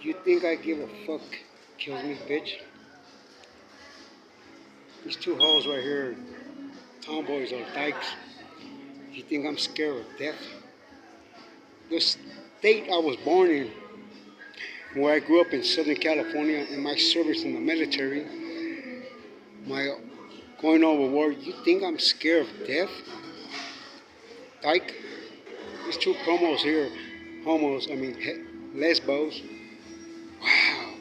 You think I give a fuck? Kills me, bitch. These two hoes right here, tomboys or dykes. You think I'm scared of death? The state I was born in, where I grew up in Southern California, in my service in the military, my going over war. You think I'm scared of death? Dyke, these two promos here, homos, lesbos. Wow,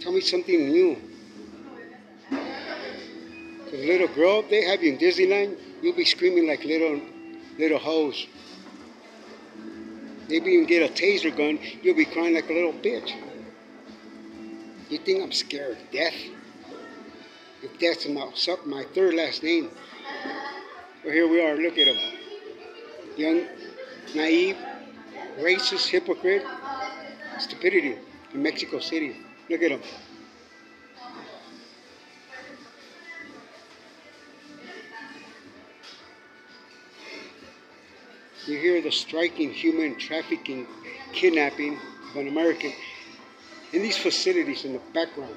tell me something new. The little girl, they have you in Disneyland, you'll be screaming like little hoes. Maybe even get a taser gun, you'll be crying like a little bitch. You think I'm scared of death? If that's my third last name. Well, here we are, look at him. Young, naive, racist, hypocrite, stupidity in Mexico City. Look at him. You hear the striking human trafficking, kidnapping of an American in these facilities in the background.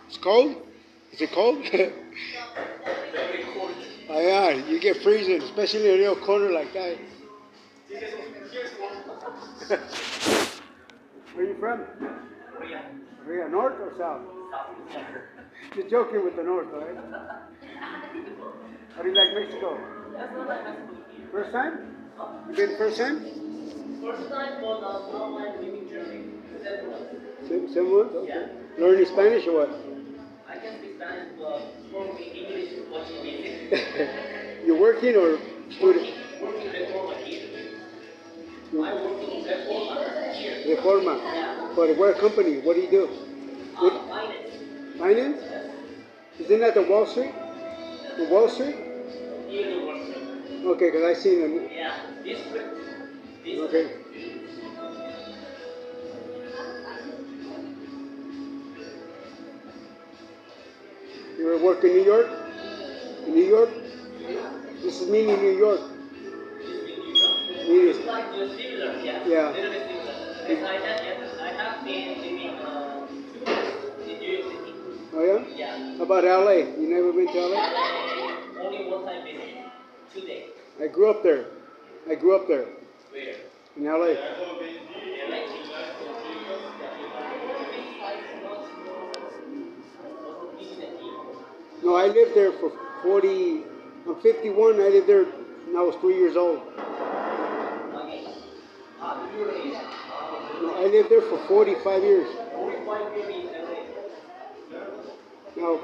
It's cold? Is it cold? Oh yeah, you get freezing, especially in a little corner like that. Where are you from? Korea, north or south? Just joking with the north, right? How do you like Mexico? First time? You been first time? First time, but not my living journey. Similar? Okay. Yeah. Learning Spanish or what? I can speak Spanish, but for me, English is what's basic. You're working or student? Working Reforma here. I'm working Reforma here. Reforma? Yeah. For what company? What do you do? Finance. Finance? Isn't that the Wall Street? The Wall Street? Near the Wall Street. Okay, because I seen them. Yeah, this Okay. You were working in New York? In New York? This is me in New York. It's like similar, yeah. Yeah. Little bit similar. Because I have been living in New York City. Oh yeah? Yeah. How about LA? You never been to LA? Only one time visit. 2 days. I grew up there. Where? In LA. No, I lived there for 40, I'm 51, I lived there when I was 3 years old. No, I lived there for 45 years. Now,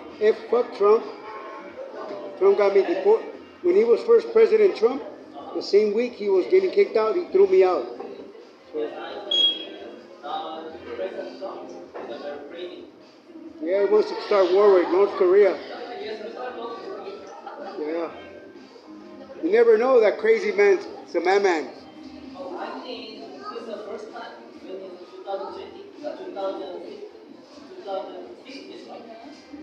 fuck Trump. Trump got me deported. When he was first President Trump, the same week he was getting kicked out, he threw me out. Yeah, he wants to start war with North Korea. Yeah. You never know that crazy man's a man. I think this is the first time when in 2020, 2006, right?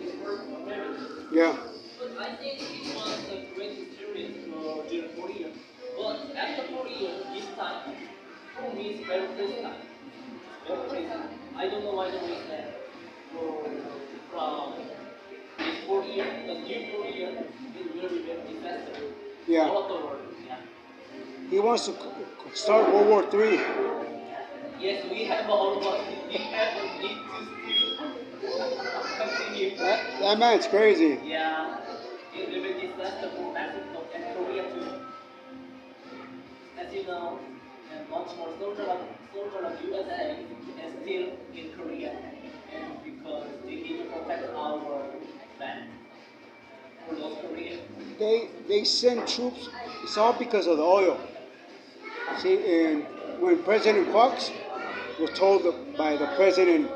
His first marriage. Yeah. But I think it was a great experience during 4 years. But after 4 years, this time, for me, it's very first time. Very crazy. I don't know why the reason from this 4 years, the new 4 years, is very festival. Yeah. All of the world. Yeah. He wants to start World War III. Yes, we have all what we have need to still continue. That man's crazy. Yeah, it will be disaster for Mexico and Korea too. As you know, and much more soldier of USA is still in Korea, and because they need to protect our land for North Korea. They send troops. It's all because of the oil. See, and when President Fox was told by the President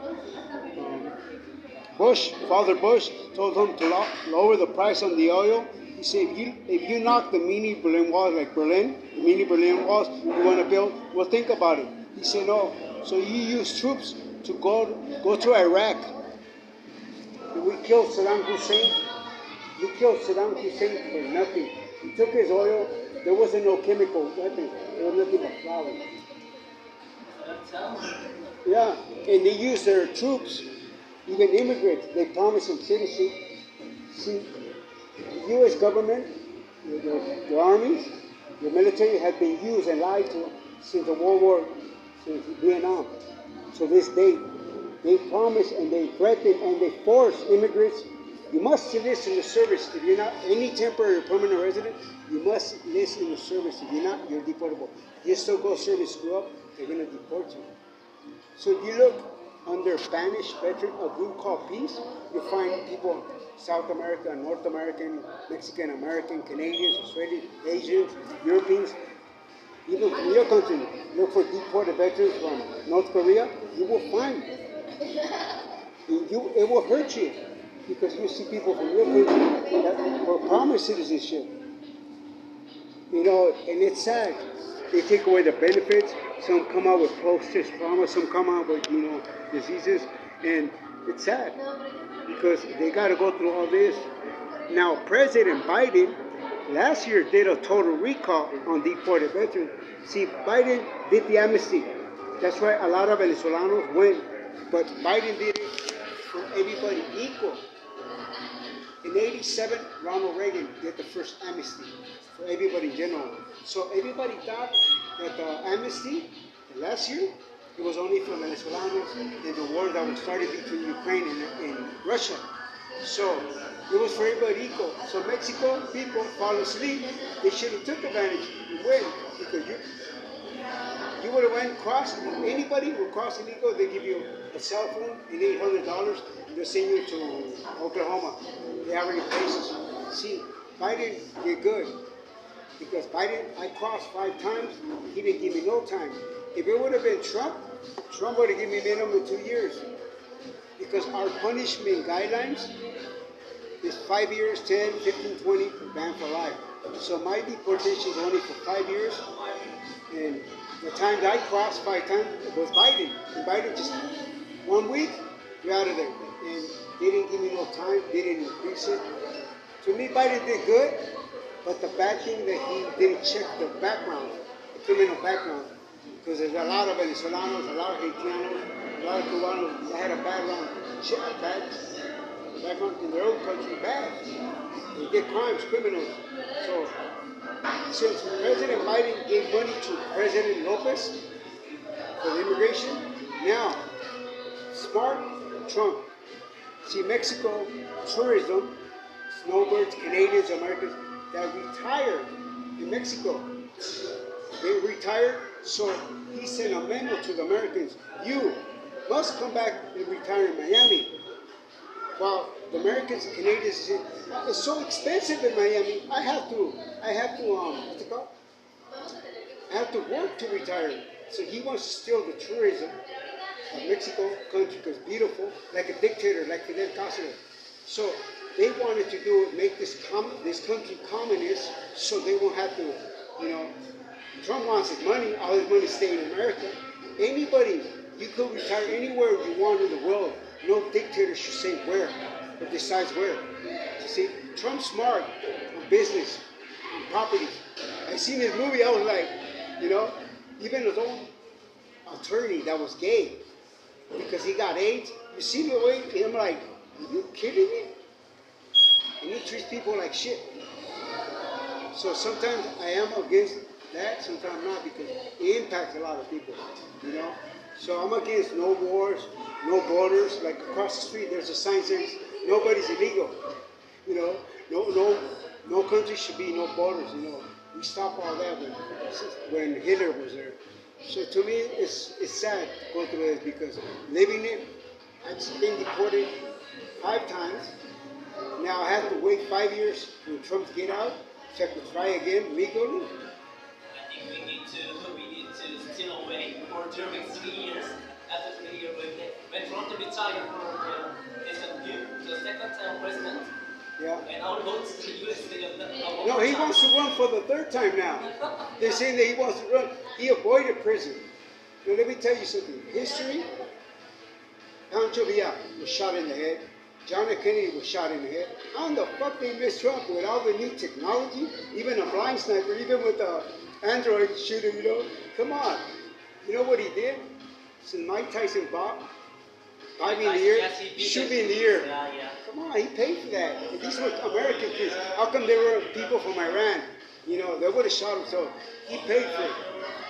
Bush, Father Bush, told him to lower the price on the oil. He said, if you knock the mini Berlin Wall, like Berlin, the mini Berlin walls you want to build, well, think about it. He said, no. So you use troops to go to Iraq. And we killed Saddam Hussein. We killed Saddam Hussein for nothing. He took his oil There wasn't no chemical weapons. There was nothing but flour. Yeah, and they used their troops, even immigrants. They promised them citizenship. See, the U.S. government, the armies, the military had been used and lied to since the World War, since Vietnam. So this day, they promised and they threatened and they forced immigrants. You must enlist in the service. If you're not any temporary or permanent resident, you must enlist in the service. If you're not, you're deportable. You still go serve and screw up, they're going to deport you. So if you look under Spanish veteran, a group called Peace, you find people South America, North American, Mexican American, Canadians, Australians, Asians, Europeans, even from your country. Look for deported veterans from North Korea, you will find. It will hurt you because you see people from your country that were promised citizenship. You know, and it's sad. They take away the benefits. Some come out with post-test trauma. Some come out with, diseases. And it's sad because they got to go through all this. Now, President Biden last year did a total recall on deported veterans. See, Biden did the amnesty. That's why a lot of Venezolanos went. But Biden did it for everybody equal. In '87, Ronald Reagan did the first amnesty for everybody in general. So everybody thought that the amnesty last year, it was only for Venezolanos in the war that was started between Ukraine and Russia. So it was for everybody equal. So Mexico people fall asleep. They should have took advantage and win because you would have went cross. Anybody would cross illegal. They give you a cell phone and $800. And they'll send you to Oklahoma. They already places. See, Biden did good because Biden, I crossed 5 times. He didn't give me no time. If it would have been Trump, Trump would have given me minimum 2 years because our punishment guidelines is 5 years, 10, 15, 20, ban for life. So my deportation is only for 5 years, and the time that I crossed 5 times it was Biden. And Biden just 1 week, you're out of there. And they didn't give me no time, they didn't increase it. To me, Biden did good, but the bad thing that he didn't check the background, the criminal background, because there's a lot of Venezolanos, a lot of Haitianos, a lot of Cubanos that had a background in their own country, bad. They did crimes, criminals. So since President Biden gave money to President Lopez for the immigration, now smart Trump. See, Mexico tourism, snowbirds, Canadians, Americans that retired in Mexico. They retired, so he sent a memo to the Americans. You must come back and retire in Miami. While the Americans and Canadians said, it's so expensive in Miami. I have to, what's it called? I have to work to retire. So he wants to steal the tourism of Mexico country because it's beautiful, like a dictator, like Fidel Castro. So they wanted to make this country communist, so they won't have to, Trump wants his money, all his money staying in America. Anybody, you could retire anywhere you want in the world. No dictator should say where, or decides where. You see, Trump's smart on business, on property. I seen this movie, I was like, even his own attorney that was gay, because he got AIDS. You see the way, I'm like, are you kidding me? And he treats people like shit. So sometimes I am against that, sometimes not, because it impacts a lot of people, So I'm against no wars, no borders. Like across the street, there's a sign saying nobody's illegal. No country should be no borders. We stopped all that when Hitler was there. So to me, it's sad to go through this because living it, I've been deported 5 times. Now I have to wait 5 years when Trump get out so I can try again legally. I think we need to still wait for during 3 years. After 3 years, when Trump retired for the second term president. Yeah. And I will go to the U.S. No, he wants to run for the 3rd time now. They're saying that he wants to run. He avoided prison. Now let me tell you something. History. Pancho Villa was shot in the head. John F. Kennedy was shot in the head. How in the fuck they miss Trump with all the new technology? Even a blind sniper, even with the Android shooter, you know? Come on. You know what he did? Since Mike Tyson five me in the ear, Yes, he did shoot that. me in the ear. Yeah. Come on, he paid for that. And these were American kids. How come they were people from Iran? You know, they would have shot him. So he paid for it.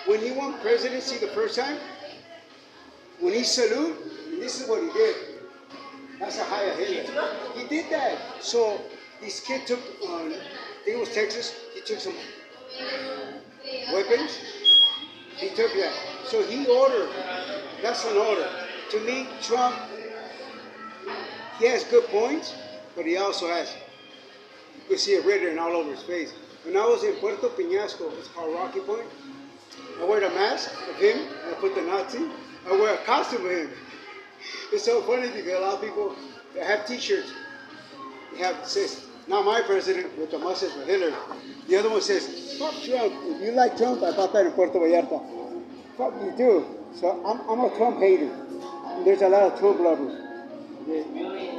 When he won presidency the first time, when he saluted, this is what he did. That's a higher Hitler. He did that. So this kid took, I think it was Texas, he took some weapons. He took that. So he ordered. That's an order. To me, Trump, he has good points, but he also has, you can see it written all over his face. When I was in Puerto Peñasco, it's called Rocky Point, I wear the mask of him, and I put the Nazi. I wear a costume of him. It's so funny because a lot of people they have T-shirts. They have says, "Not my president" with the mustache of Hitler. The other one says, "Fuck Trump." If you like Trump, I bought that in Puerto Vallarta. Fuck you too. So I'm a Trump hater. There's a lot of Trump lovers. Really